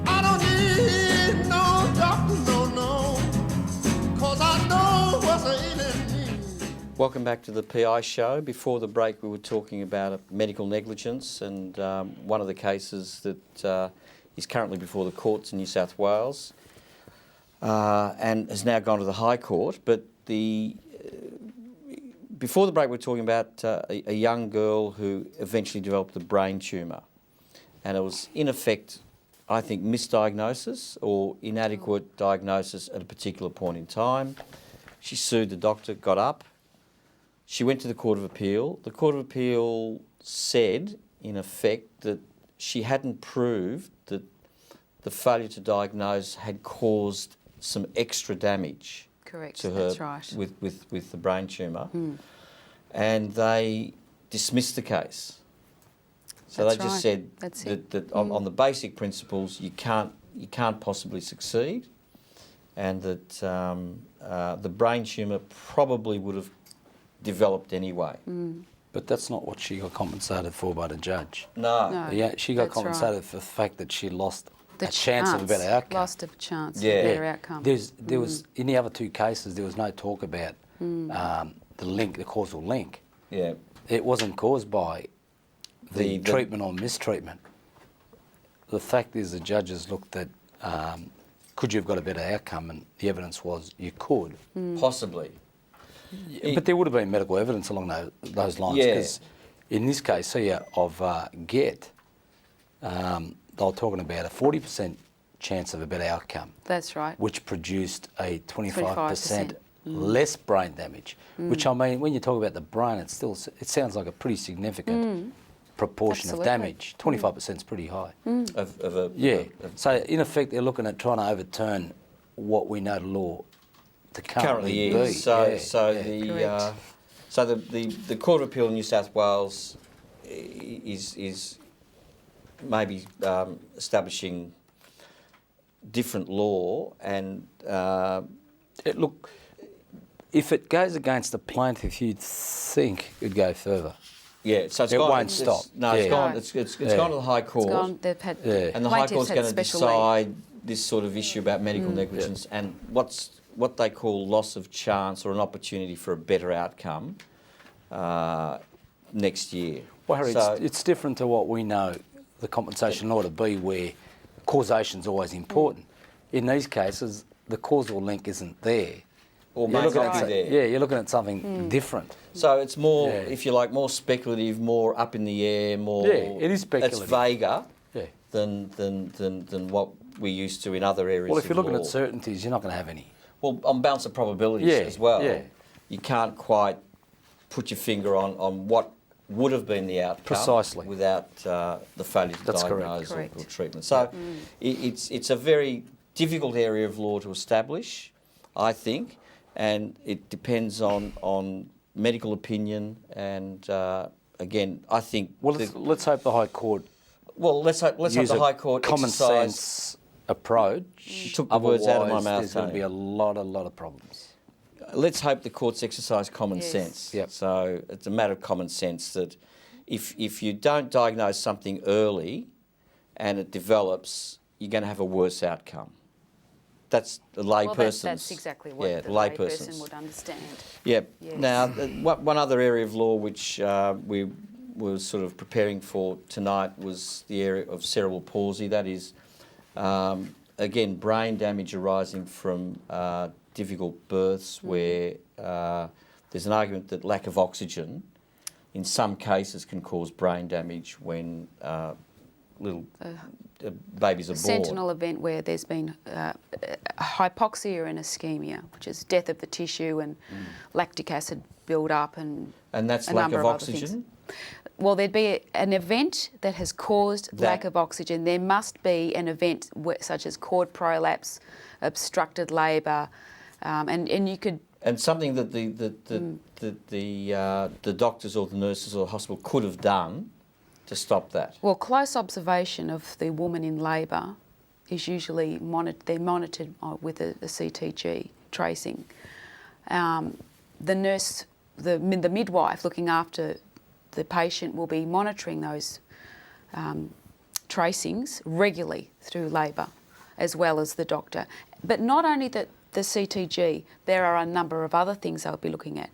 I don't need no doctor, no, 'cause I know what's ailing me. Welcome back to the PI show. Before the break we were talking about medical negligence, and one of the cases that is currently before the courts in New South Wales and has now gone to the High Court. But before the break we were talking about a young girl who eventually developed a brain tumour, and it was in effect, I think, misdiagnosis or inadequate diagnosis at a particular point in time. She sued the doctor, got up. She went to the Court of Appeal. The Court of Appeal said, in effect, that she hadn't proved that the failure to diagnose had caused some extra damage. Correct, to her that's right. with the brain tumour. And they dismissed the case. So That's they just right. said that on the basic principles you can't possibly succeed, and that the brain tumour probably would have developed anyway. But that's not what she got compensated for by the judge. No. Yeah, she got That's compensated right. for the fact that she lost The a chance of a better outcome. Lost a chance Yeah. of a better outcome. There was in the other two cases there was no talk about the causal link. Yeah. It wasn't caused by the treatment or mistreatment. The fact is the judges looked at could you have got a better outcome, and the evidence was you could. Possibly. But there would have been medical evidence along those lines. Yeah. Because in this case here of GET, they were talking about a 40% chance of a better outcome. That's right. Which produced a 25% 25%. less brain damage. Which, I mean, when you talk about the brain, it sounds like a pretty significant proportion Absolutely. of damage. 25% is pretty high. Yeah. So in effect, they're looking at trying to overturn what we know the law to currently be. is. So the Court of Appeal in New South Wales is maybe establishing different law, and Look, if it goes against the plaintiff, you'd think it'd go further. yeah, so It won't stop. It's Yeah. gone. It's gone to the High Court. It's gone, they've had, And the High plaintiffs Court's had going to special leave. decide this sort of issue about medical negligence and what they call loss of chance or an opportunity for a better outcome next year. Well, Harry, So- it's different to what we know the compensation law to be, where causation's always important. In these cases, the causal link isn't there. Or You're may looking not at be there. Yeah, you're looking at something different. So it's more, Yeah. if you like, more speculative, more up in the air, more. Yeah, it is speculative. It's vaguer Yeah. than what we're used to in other areas. Well, if of you're looking law. at certainties, you're not going to have any. Well, on balance of probabilities Yeah, as well. yeah. You can't quite put your finger on what would have been the outcome Precisely. without the failure to That's diagnose correct. or treatment. So it's a very difficult area of law to establish, I think, and it depends on medical opinion. And again, I think. Well, let's hope the High Court let's hope use the a High Court common exercise. sense approach. You took the words out of my Otherwise, mouth, there's going to be Tony. a lot of problems. Let's hope the courts exercise common Yes. sense. Yep. So it's a matter of common sense that if you don't diagnose something early and it develops, you're going to have a worse outcome. That's the layperson's. That's exactly what the layperson's. layperson would understand. Yeah. Yes. Now, one other area of law which we were sort of preparing for tonight was the area of cerebral palsy. That is, again, brain damage arising from difficult births where there's an argument that lack of oxygen in some cases can cause brain damage when little babies are A born. sentinel event where there's been hypoxia and ischemia, which is death of the tissue and lactic acid build up and that's a lack number of of other things. oxygen? Well, there'd be an event that has caused lack of oxygen. There must be an event such as cord prolapse, obstructed labour, and you could. And something that the doctors or the nurses or the hospital could have done to stop that. Well, close observation of the woman in labour is usually they're monitored with a CTG tracing. The nurse, the midwife looking after the patient will be monitoring those tracings regularly through labour, as well as the doctor. But not only the CTG, there are a number of other things they'll be looking at.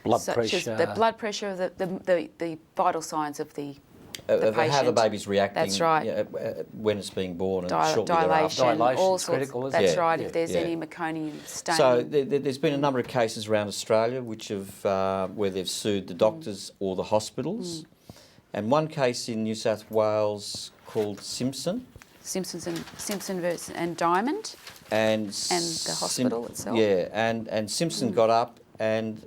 Blood such pressure. as the blood pressure, the vital signs of the Of patient. how the baby's reacting. That's right. When it's being born and shortly dilation, thereafter. Dilation's all sorts. critical, isn't That's it? right. Yeah, If there's yeah. any meconium staining. So there's been a number of cases around Australia which have where they've sued the doctors or the hospitals, and one case in New South Wales called Simpson Simpson versus and Diamond. and the hospital itself. Yeah, and Simpson got up, and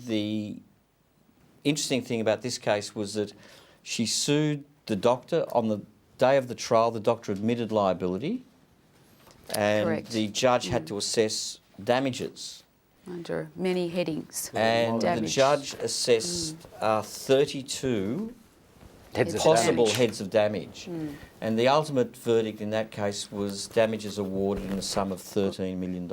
the interesting thing about this case was that she sued the doctor on the day of the trial. The doctor admitted liability, and Correct. the judge had to assess damages. Under many headings. And the Damage. judge assessed 32 Heads of possible damage. heads of damage. And the ultimate verdict in that case was damages awarded in the sum of $13 million.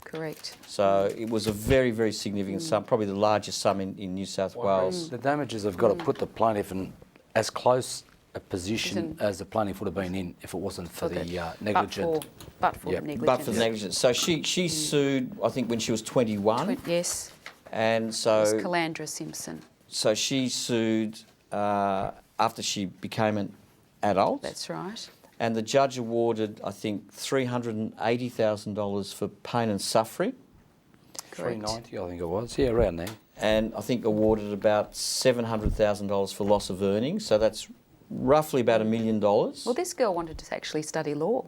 Correct. So it was a very, very significant sum, probably the largest sum in New South Wales. The damages have got to put the plaintiff in as close a position as the plaintiff would have been in if it wasn't for the negligent. But for Yep. the negligence. But for the negligence. So she sued, I think, when she was 21. Yes. And It was so, Calandra Simpson. so she sued after she became an adult. That's right. And the judge awarded, I think, $380,000 for pain and suffering, Correct. 390, I think it was. Yeah, around there. and I think awarded about $700,000 for loss of earnings. So that's roughly about $1 million. Well, this girl wanted to actually study law.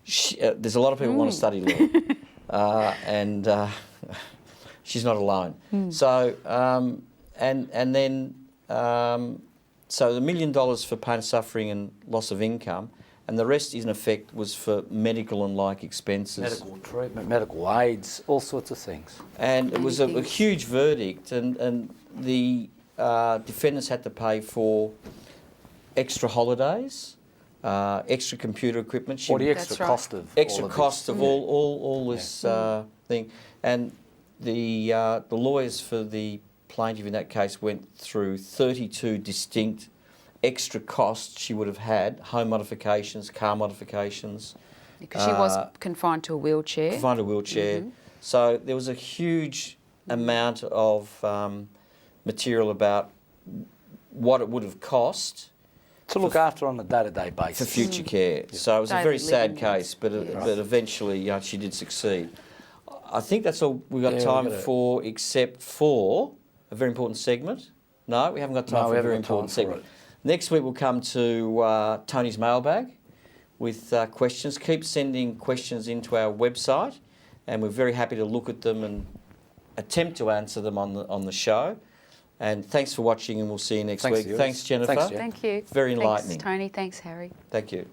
There's a lot of people who want to study law, and she's not alone. So and then so the $1 million for pain, suffering, and loss of income, and the rest, in effect, was for medical and like expenses. Medical treatment, medical aids, all sorts of things. And it was a Many huge verdict, and the defendants had to pay for extra holidays, extra computer equipment. Or the That's extra right. cost of extra all of cost this. of all this thing, and the lawyers for the plaintiff in that case went through 32 distinct extra costs she would have had: home modifications, car modifications, Because she was confined to a wheelchair. confined to a wheelchair. So there was a huge amount of material about what it would have cost To look after on a day-to-day for basis. future care. So it was a Daily very sad living, case, but but eventually she did succeed. I think that's all we've got Yeah, time we've got it. for, except for a very important segment. No, we haven't got time No, for we a very haven't got time important for segment. it. Next week we'll come to Tony's mailbag with questions. Keep sending questions into our website, and we're very happy to look at them and attempt to answer them on the show. And thanks for watching, and we'll see you next Thanks, week. Lewis. Thanks, Jennifer. Thanks, Jen. Thank you. Very Thanks, enlightening. Tony. Thanks, Harry. Thank you.